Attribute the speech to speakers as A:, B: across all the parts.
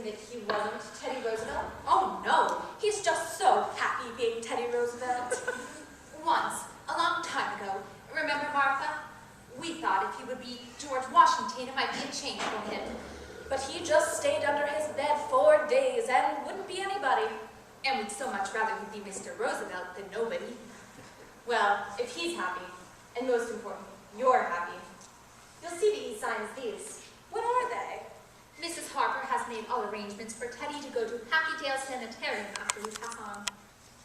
A: saying that he wasn't Teddy Roosevelt? Oh no, he's just so happy being Teddy Roosevelt. Once, a long time ago, remember Martha? We thought if he would be George Washington, it might be a change for him. But he just stayed under his bed 4 days and wouldn't be anybody. And we'd so much rather he'd be Mr. Roosevelt than nobody. Well, if he's happy, and most important, you're happy, you'll see that he signs these. What are they? Mrs. Harper has made all arrangements for Teddy to go to Happydale Sanitarium after we pass on.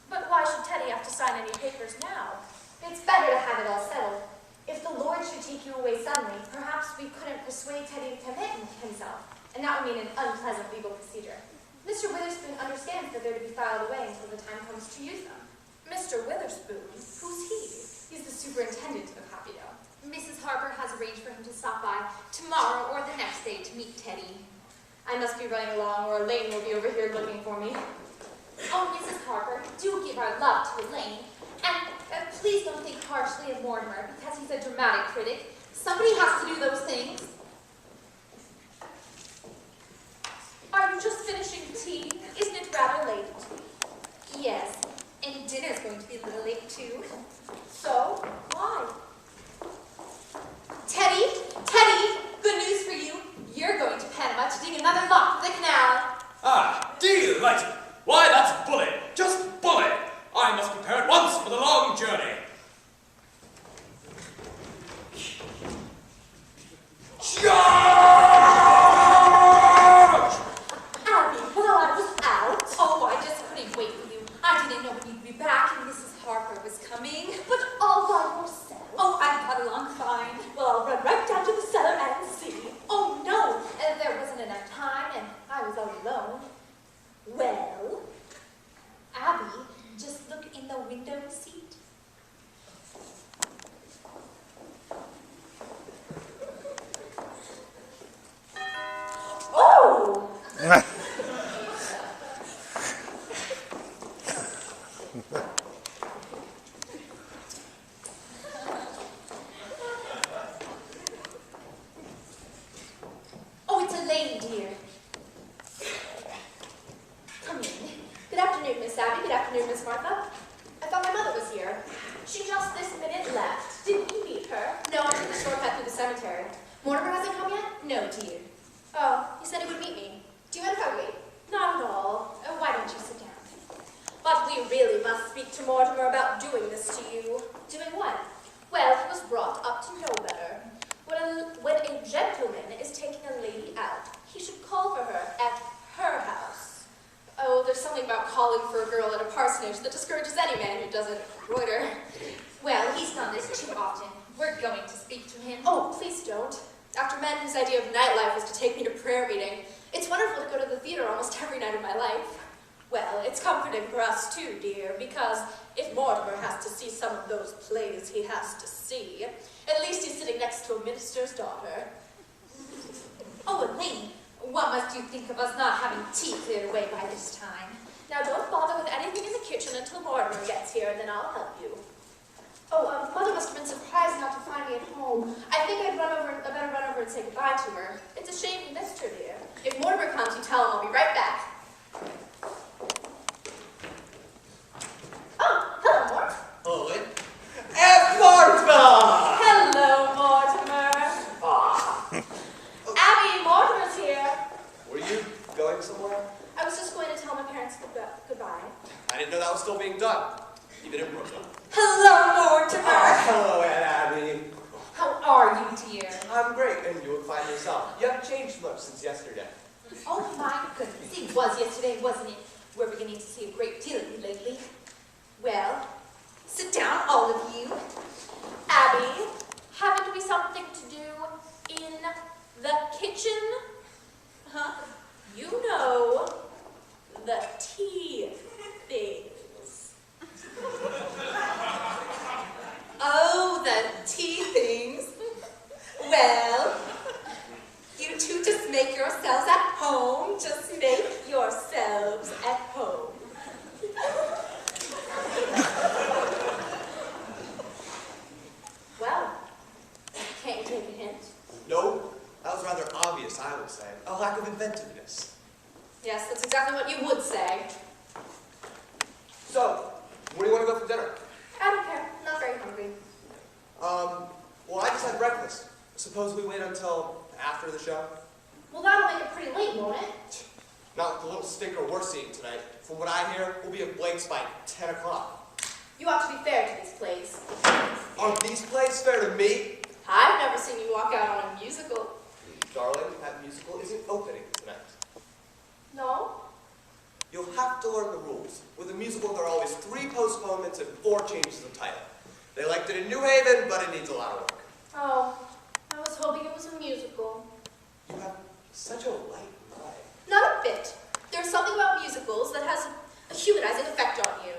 A: But why should Teddy have to sign any papers now? It's better to have it all settled. If the Lord should take you away suddenly, perhaps we couldn't persuade Teddy to commit himself, and that would mean an unpleasant legal procedure. Mr. Witherspoon understands that they're to be filed away until the time comes to use them. Mr. Witherspoon? Who's he? He's the superintendent of Happydale. Mrs. Harper has arranged for him to stop by tomorrow or the next day to meet Teddy. I must be running along, or Elaine will be over here looking for me. Oh, Mrs. Harper, do give our love to Elaine. And please don't think harshly of Mortimer, because he's a dramatic critic. Somebody has to do those things. Are you just finishing tea? Isn't it rather late? Yes, and dinner's going to be a little late too. So, why? Teddy, good news for you. You're going to Panama to dig another lock for the canal.
B: Ah, delighted. Why, that's bully. Just bully. I must prepare at once for the long journey. Charge!
A: Abby, while I was out. Oh, I just couldn't wait for you. I didn't know when you'd be back and Mrs. Harper was coming. But all by yourself. Oh, I got along fine. Well, I'll run right down to the cellar and see. Oh, no, there wasn't enough time and I was all alone. Well, Abby, just look in the window seat. Oh! Oh, it's Elaine, dear. Come in. Good afternoon, Miss Abby. Good afternoon, Miss Martha. I thought my mother was here. She just this minute left. Didn't you meet her? No, I took the shortcut through the cemetery. Mortimer hasn't come yet? No, dear. Oh, he said he would meet me. Do you mind if I wait? Not at all. Why don't you sit down? But we really must speak to Mortimer about doing this to you. Doing what? Well, he was brought up to know better. When a gentleman is taking a lady out, he should call for her at her house. Oh, there's something about calling for a girl at a parsonage that discourages any man who doesn't loiter. Well, he's done this too often. We're going to speak to him. Oh, please don't. After men whose idea of nightlife was to take me to prayer meeting, it's wonderful to go to the theater almost every night of my life. Well, it's comforting for us too, dear, because if Mortimer has to see some of those plays he has to see, at least he's sitting next to a minister's daughter. Oh, Elaine, what must you think of us not having tea cleared away by this time? Now, don't bother with anything in the kitchen until Mortimer gets here, and then I'll help you. Oh, Mother must have been surprised not to find me at home. I think I better run over and say goodbye to her. It's a shame you missed her, dear. If Mortimer comes, you tell him I'll be right back. Oh, hello, Mort.
C: Owen. And Martha!
A: Hello, Mortimer. Abby, Mortimer's here.
C: Were you going somewhere?
A: I was just going to tell my parents goodbye.
C: I didn't know that was still being done, even in Brooklyn.
A: Hello, Mortimer.
C: Hello, Aunt Abby.
A: How are you, dear?
C: I'm great, and you would find yourself. You haven't changed much since yesterday.
A: Oh, my goodness. It was yesterday, wasn't it? We're beginning to see a great deal of you lately. Well, sit down, all of you. Abby, haven't we something to do in the kitchen? Huh? You know, the tea things. Oh, the tea things. Well, you two just make yourselves at home. Just make yourselves at home. Well, can't you take a hint?
C: No, that was rather obvious, I would say. A lack of inventiveness.
A: Yes, that's exactly what you would say.
C: So, where do you want to go for dinner?
A: I don't care. I'm not very hungry.
C: Well, I just had breakfast. Suppose we wait until after the show?
A: Well, that'll make it pretty late, won't it?
C: Not with the little stinker we're seeing tonight. From what I hear, we'll be at Blake's by 10 o'clock.
A: You ought to be fair to these plays.
C: Are these plays fair to me?
A: I've never seen you walk out on a musical.
C: Darling, that musical isn't opening tonight.
A: No?
C: You'll have to learn the rules. With a musical, there are always 3 postponements and 4 changes of title. They liked it in New Haven, but it needs a lot of work.
A: Oh, I was hoping it was a musical.
C: You have such a light mind.
A: Not a bit. There's something about musicals that has a humanizing effect on you.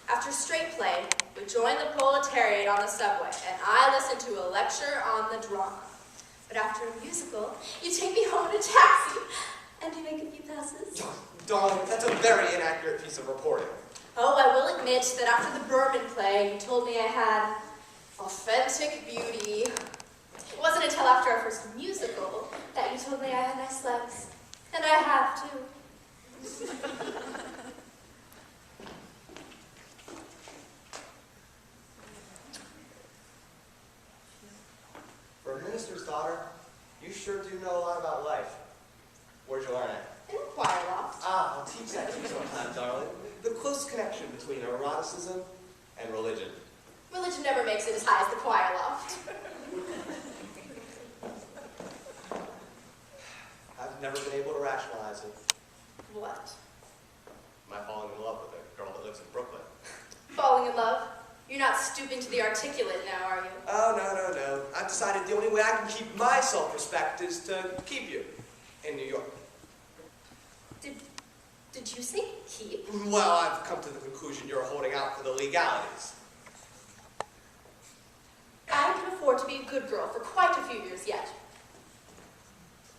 A: After straight play, we join the proletariat on the subway, and I listen to a lecture on the drama. But after a musical, you take me home in a taxi, and you make a few passes.
C: Darling, that's a very inaccurate piece of reporting.
A: Oh, I will admit that after the Bourbon play, you told me I had authentic beauty. It wasn't until after our first musical that you told me I had nice legs. And I have, too.
C: For a minister's daughter, you sure do know a lot about life. Where'd you learn it?
A: In the choir loft.
C: Ah, I'll teach that to you sometime, darling. The close connection between eroticism and religion.
A: Religion never makes it as high as the choir loft.
C: I've never been able to rationalize it.
A: What?
C: My falling in love with a girl that lives in Brooklyn.
A: Falling in love? You're not stooping to the articulate now, are you?
C: Oh, no. I've decided the only way I can keep my self-respect is to keep you in New York.
A: Did you say keep?
C: Well, I've come to the conclusion you're holding out for the legalities.
A: I can afford to be a good girl for quite a few years yet.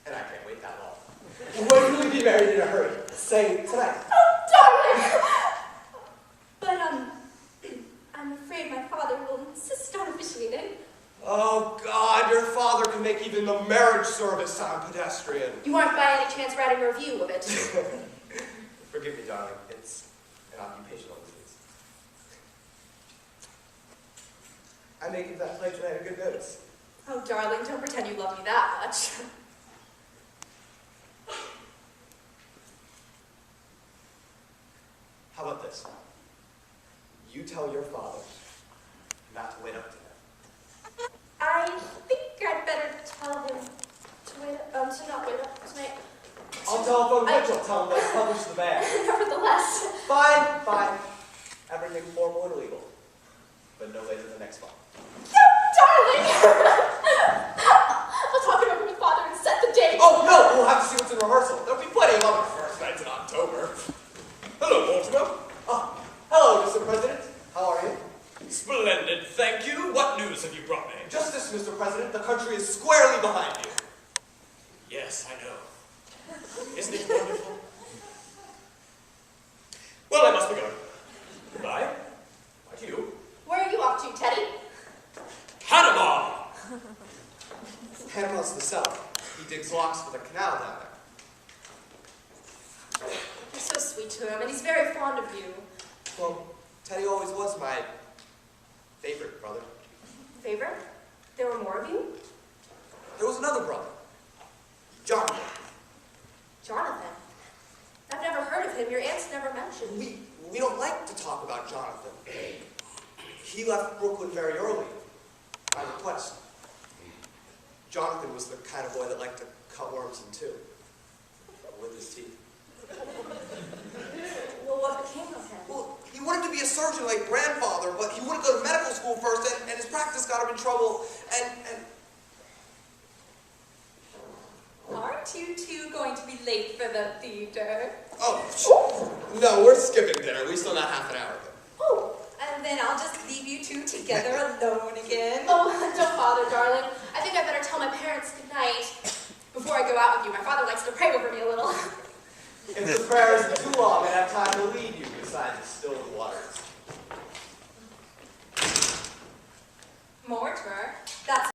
C: And I can't wait that long. When will we be married in a hurry? Say tonight.
A: Oh, darling! But, I'm afraid my father will insist on officiating.
C: Oh, God, your father can make even the marriage service sound pedestrian.
A: You aren't by any chance writing a review of it.
C: Forgive me, darling. It's an occupational disease. I may give that play tonight a good notice.
A: Oh, darling, don't pretend you love me that much.
C: How about this? You tell your father not to wait up to him.
A: I think I'd better tell him to not wait up tonight.
C: I'll telephone Mitchell, tell him to publish the ban.
A: Nevertheless.
C: Fine. Everything formal and legal. But no later than next fall.
A: No, darling! I'll talk it over with Father and set the date.
C: Oh, no! We'll have to see what's in rehearsal. There'll be plenty of other first nights in October.
B: Hello, Mortimer.
C: Oh, hello, Mr. President. How are you?
B: Splendid, thank you. What news have you brought me?
C: Just this, Mr. President. The country is squarely behind you.
B: Yes, I know. Isn't it wonderful? Well, I must be going. Goodbye. Bye to you.
A: Where are you off to, Teddy?
B: Panama!
C: Panama's the south. He digs locks for the canal down there.
A: You're so sweet to him, and he's very fond of you.
C: Well, Teddy always was my favorite brother.
A: Favorite? There were more of you?
C: There was another brother. Jonathan.
A: Jonathan? I've never heard of him. Your aunt's never mentioned.
C: We don't like to talk about Jonathan. He left Brooklyn very early, by request. Jonathan was the kind of boy that liked to cut worms in two, with his teeth.
A: Well, what became of him?
C: Well, he wanted to be a surgeon like grandfather, but he wouldn't go to medical school first, and his practice got him in trouble, and...
D: Aren't you two going to be late for the theater?
C: Oh, no, we're skipping dinner. We still got half an hour.
D: Oh, and then I'll just leave you two together alone again.
A: Oh, don't bother, darling. I think I better tell my parents goodnight before I go out with you. My father likes to pray over me a little.
C: If the prayer isn't too long, I have time to leave